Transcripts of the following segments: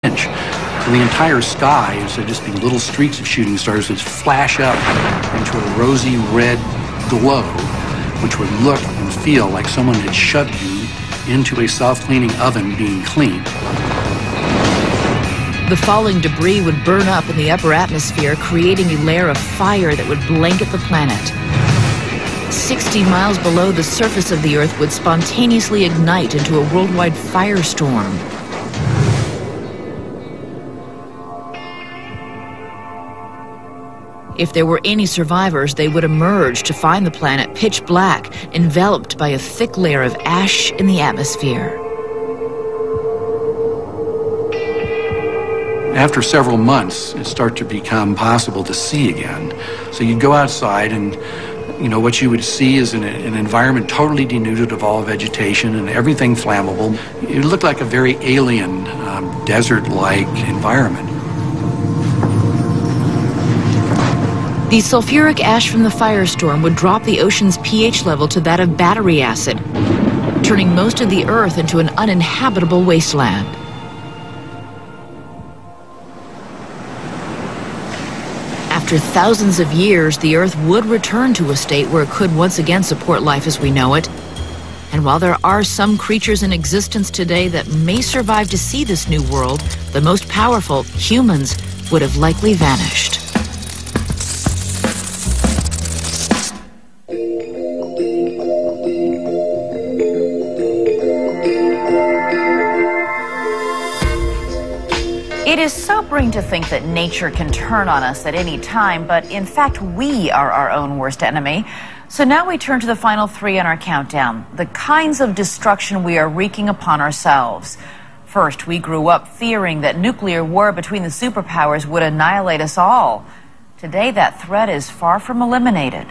inch. So the entire sky, instead of just being little streaks of shooting stars, would flash up into a rosy red glow, which would look and feel like someone had shoved you into a self-cleaning oven being cleaned. The falling debris would burn up in the upper atmosphere, creating a layer of fire that would blanket the planet. 60 miles below the surface of the Earth would spontaneously ignite into a worldwide firestorm. If there were any survivors, they would emerge to find the planet pitch black, enveloped by a thick layer of ash in the atmosphere. After several months, it started to become possible to see again. So you'd go outside and, what you would see is an environment totally denuded of all vegetation and everything flammable. It looked like a very alien, desert-like environment. The sulfuric ash from the firestorm would drop the ocean's pH level to that of battery acid, turning most of the Earth into an uninhabitable wasteland. After thousands of years, the Earth would return to a state where it could once again support life as we know it. And while there are some creatures in existence today that may survive to see this new world, the most powerful, humans, would have likely vanished. It is sobering to think that nature can turn on us at any time, but in fact, we are our own worst enemy. So now we turn to the final three on our countdown, the kinds of destruction we are wreaking upon ourselves. First, we grew up fearing that nuclear war between the superpowers would annihilate us all. Today, that threat is far from eliminated.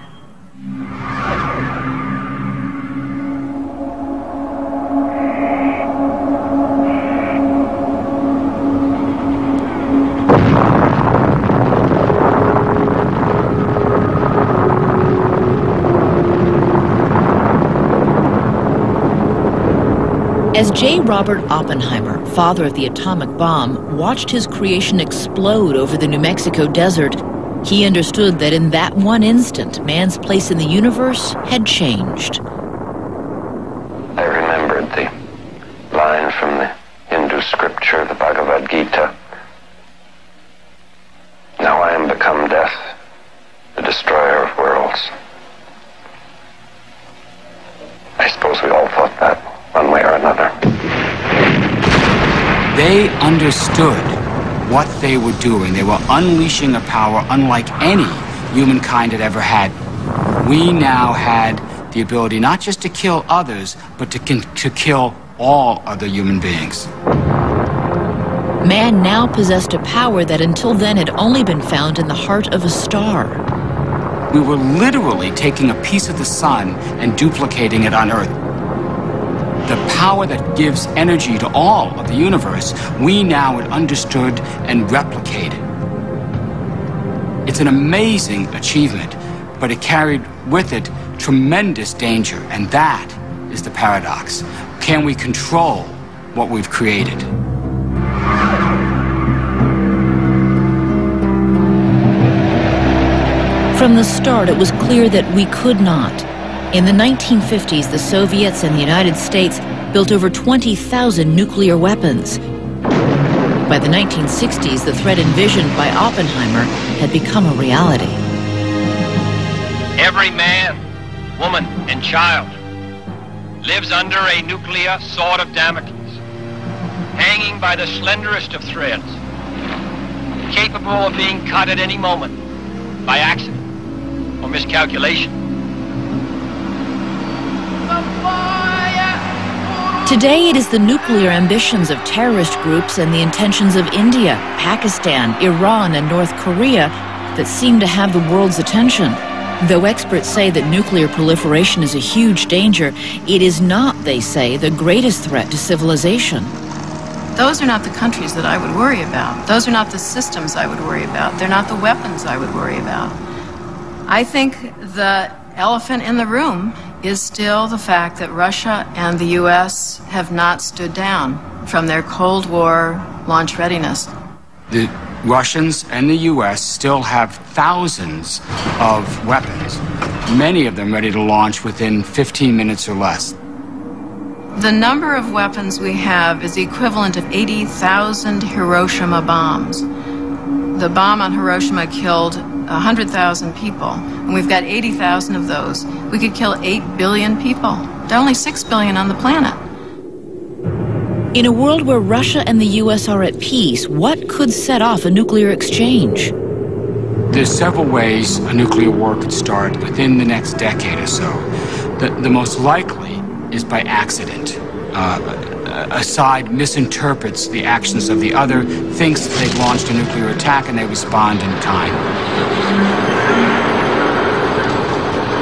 As J. Robert Oppenheimer, father of the atomic bomb, watched his creation explode over the New Mexico desert, he understood that in that one instant, man's place in the universe had changed. I remembered the line from the Hindu scripture, the Bhagavad Gita. Now I am become death, the destroyer of worlds. I suppose we all thought that, one way or another. They understood what they were doing. They were unleashing a power unlike any humankind had ever had. We now had the ability not just to kill others, but to kill all other human beings. Man now possessed a power that until then had only been found in the heart of a star. We were literally taking a piece of the sun and duplicating it on Earth. The power that gives energy to all of the universe, we now had understood and replicated. It's an amazing achievement, but it carried with it tremendous danger, and that is the paradox. Can we control what we've created? From the start, it was clear that we could not. In the 1950s, the Soviets and the United States built over 20,000 nuclear weapons. By the 1960s, the threat envisioned by Oppenheimer had become a reality. Every man, woman, and child lives under a nuclear sword of Damocles, hanging by the slenderest of threads, capable of being cut at any moment by accident or miscalculation. Today, it is the nuclear ambitions of terrorist groups and the intentions of India, Pakistan, Iran, and North Korea that seem to have the world's attention. Though experts say that nuclear proliferation is a huge danger, it is not, they say, the greatest threat to civilization. Those are not the countries that I would worry about. Those are not the systems I would worry about. They're not the weapons I would worry about. I think the elephant in the room is still the fact that Russia and the U.S. have not stood down from their Cold War launch readiness. The Russians and the U.S. still have thousands of weapons, many of them ready to launch within 15 minutes or less. The number of weapons we have is the equivalent of 80,000 Hiroshima bombs. The bomb on Hiroshima killed 100,000 people, and we've got 80,000 of those. We could kill 8 billion people. There are only 6 billion on the planet. In a world where Russia and the U.S. are at peace, what could set off a nuclear exchange? There's several ways a nuclear war could start within the next decade or so. The most likely is by accident. A side misinterprets the actions of the other, thinks that they've launched a nuclear attack, and they respond in kind.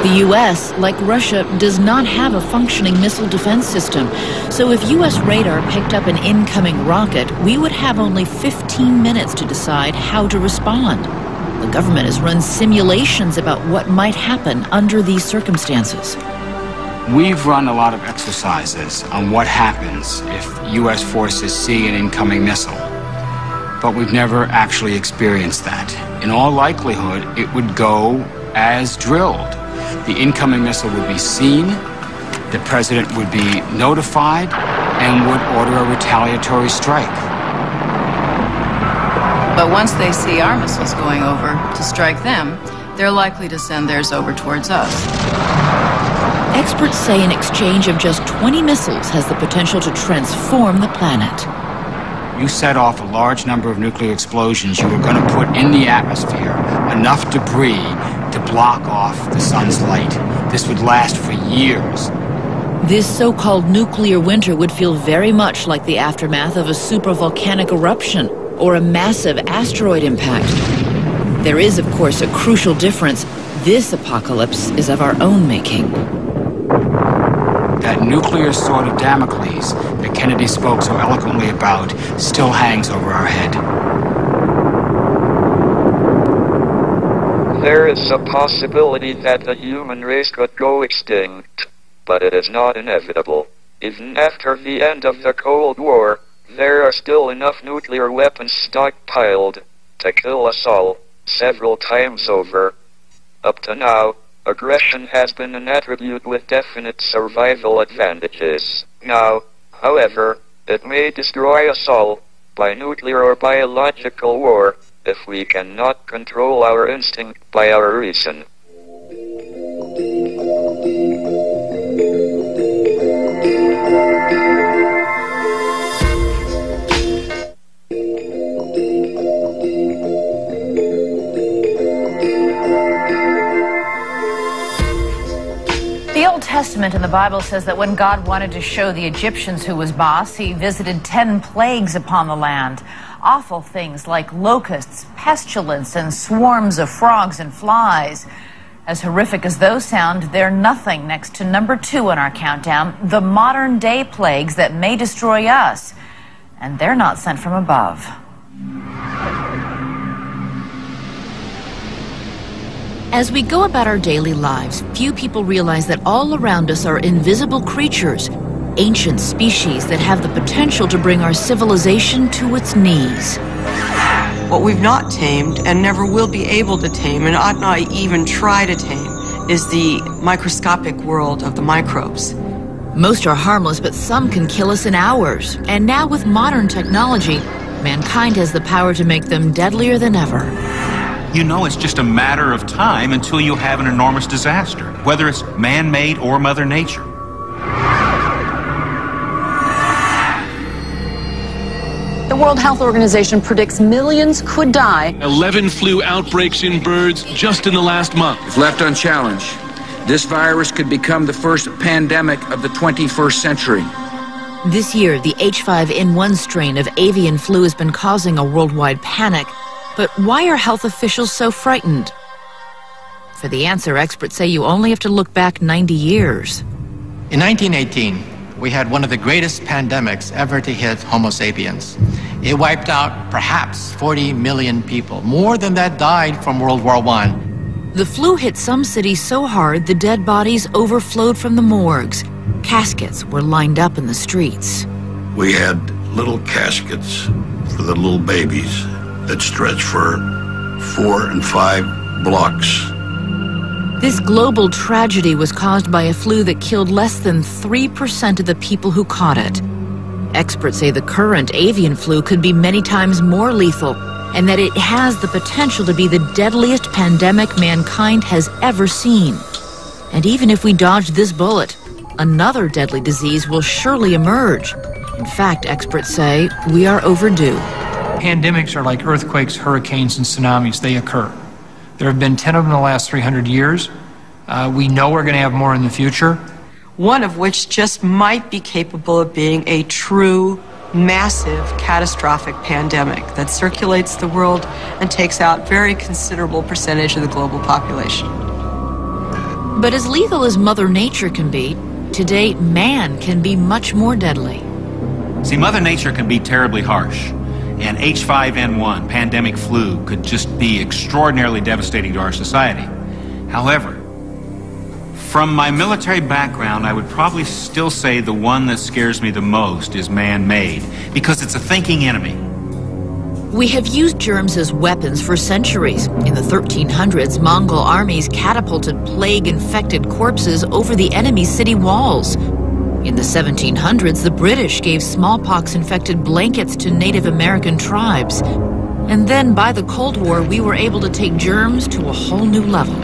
The U.S., like Russia, does not have a functioning missile defense system. So if U.S. radar picked up an incoming rocket, we would have only 15 minutes to decide how to respond. The government has run simulations about what might happen under these circumstances. We've run a lot of exercises on what happens if U.S. forces see an incoming missile. But we've never actually experienced that. In all likelihood, it would go as drilled. The incoming missile would be seen, the president would be notified, and would order a retaliatory strike. But once they see our missiles going over to strike them, they're likely to send theirs over towards us. Experts say an exchange of just 20 missiles has the potential to transform the planet. You set off a large number of nuclear explosions, you were going to put in the atmosphere enough debris to block off the sun's light. This would last for years. This so-called nuclear winter would feel very much like the aftermath of a supervolcanic eruption or a massive asteroid impact. There is, of course, a crucial difference. This apocalypse is of our own making. That nuclear sword of Damocles that Kennedy spoke so eloquently about still hangs over our head. There is a possibility that the human race could go extinct, but it is not inevitable. Even after the end of the Cold War, there are still enough nuclear weapons stockpiled to kill us all several times over. Up to now, aggression has been an attribute with definite survival advantages. Now, however, it may destroy us all by nuclear or biological war if we cannot control our instinct by our reason. The Old Testament in the Bible says that when God wanted to show the Egyptians who was boss, he visited 10 plagues upon the land. Awful things like locusts, pestilence, and swarms of frogs and flies. As horrific as those sound, they're nothing next to number 2 on our countdown, the modern day plagues that may destroy us. And they're not sent from above. As we go about our daily lives, few people realize that all around us are invisible creatures, ancient species that have the potential to bring our civilization to its knees. What we've not tamed and never will be able to tame and ought not even try to tame is the microscopic world of the microbes. Most are harmless, but some can kill us in hours. And now with modern technology, mankind has the power to make them deadlier than ever. You know, it's just a matter of time until you have an enormous disaster, whether it's man-made or Mother Nature. The World Health Organization predicts millions could die. 11 flu outbreaks in birds just in the last month. If left unchallenged, this virus could become the first pandemic of the 21st century. This year, the H5N1 strain of avian flu has been causing a worldwide panic. But why are health officials so frightened? For the answer, experts say you only have to look back 90 years. In 1918, we had one of the greatest pandemics ever to hit Homo sapiens. It wiped out perhaps 40 million people. More than that died from World War I. The flu hit some cities so hard the dead bodies overflowed from the morgues. Caskets were lined up in the streets. We had little caskets for the little babies that stretch for 4 and 5 blocks. This global tragedy was caused by a flu that killed less than 3% of the people who caught it. Experts say the current avian flu could be many times more lethal, and that it has the potential to be the deadliest pandemic mankind has ever seen. And even if we dodge this bullet, another deadly disease will surely emerge. In fact, experts say we are overdue. Pandemics are like earthquakes, hurricanes, and tsunamis. They occur. There have been 10 of them in the last 300 years. We know we're going to have more in the future. One of which just might be capable of being a true, massive, catastrophic pandemic that circulates the world and takes out very considerable percentage of the global population. But as lethal as Mother Nature can be, today man can be much more deadly. See, Mother Nature can be terribly harsh, and H5N1, pandemic flu, could just be extraordinarily devastating to our society. However, from my military background, I would probably still say the one that scares me the most is man-made, because it's a thinking enemy. We have used germs as weapons for centuries. In the 1300s, Mongol armies catapulted plague-infected corpses over the enemy's city walls. In the 1700s, the British gave smallpox-infected blankets to Native American tribes. And then, by the Cold War, we were able to take germs to a whole new level.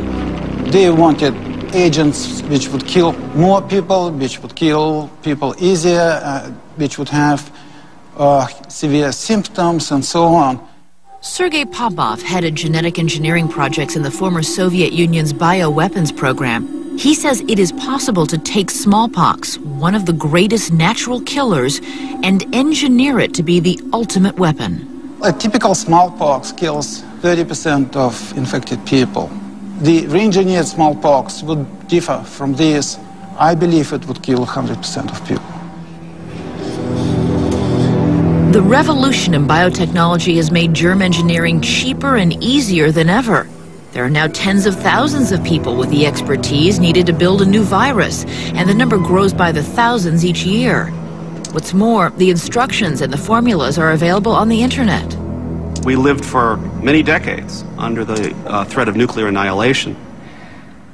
They wanted agents which would kill more people, which would kill people easier, which would have severe symptoms, and so on. Sergei Popov headed genetic engineering projects in the former Soviet Union's bioweapons program. He says it is possible to take smallpox, one of the greatest natural killers, and engineer it to be the ultimate weapon. A typical smallpox kills 30% of infected people. The re-engineered smallpox would differ from this. I believe it would kill 100% of people. The revolution in biotechnology has made germ engineering cheaper and easier than ever. There are now tens of thousands of people with the expertise needed to build a new virus, and the number grows by the thousands each year. What's more, the instructions and the formulas are available on the internet. We lived for many decades under the threat of nuclear annihilation.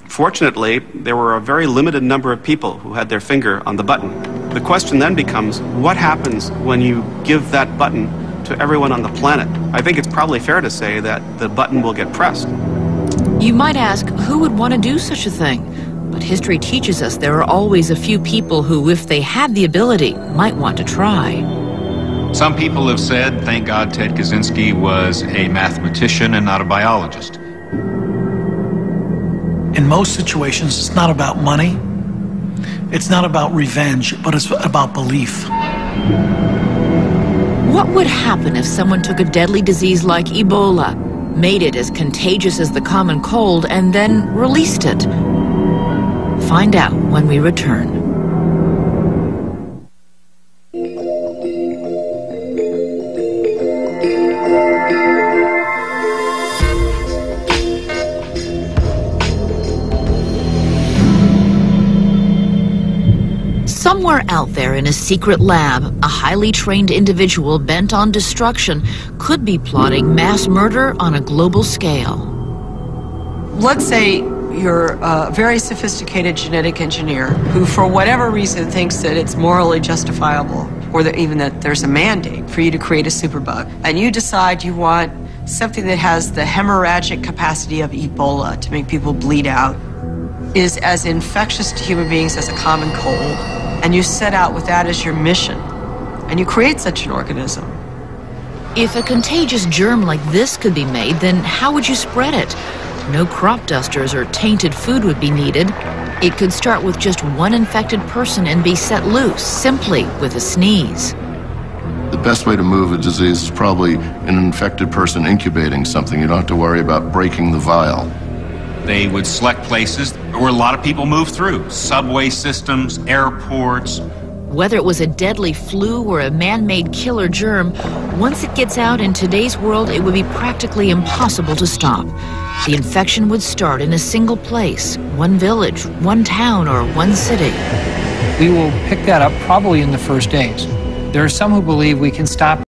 Fortunately, there were a very limited number of people who had their finger on the button. The question then becomes, what happens when you give that button to everyone on the planet? I think it's probably fair to say that the button will get pressed. You might ask, who would want to do such a thing? But history teaches us there are always a few people who, if they had the ability, might want to try. Some people have said, thank God Ted Kaczynski was a mathematician and not a biologist. In most situations, it's not about money, it's not about revenge, but it's about belief. What would happen if someone took a deadly disease like Ebola, made it as contagious as the common cold, and then released it? Find out when we return. Somewhere out there in a secret lab, a highly trained individual bent on destruction could be plotting mass murder on a global scale. Let's say you're a very sophisticated genetic engineer who, for whatever reason, thinks that it's morally justifiable, or that even that there's a mandate for you to create a superbug, and you decide you want something that has the hemorrhagic capacity of Ebola to make people bleed out, is as infectious to human beings as a common cold, and you set out with that as your mission, and you create such an organism. If a contagious germ like this could be made, then how would you spread it? No crop dusters or tainted food would be needed. It could start with just one infected person and be set loose, simply with a sneeze. The best way to move a disease is probably an infected person incubating something. You don't have to worry about breaking the vial. They would select places where a lot of people move through. Subway systems, airports. Whether it was a deadly flu or a man-made killer germ, once it gets out in today's world, it would be practically impossible to stop. The infection would start in a single place, one village, one town, or one city. We will pick that up probably in the first days. There are some who believe we can stop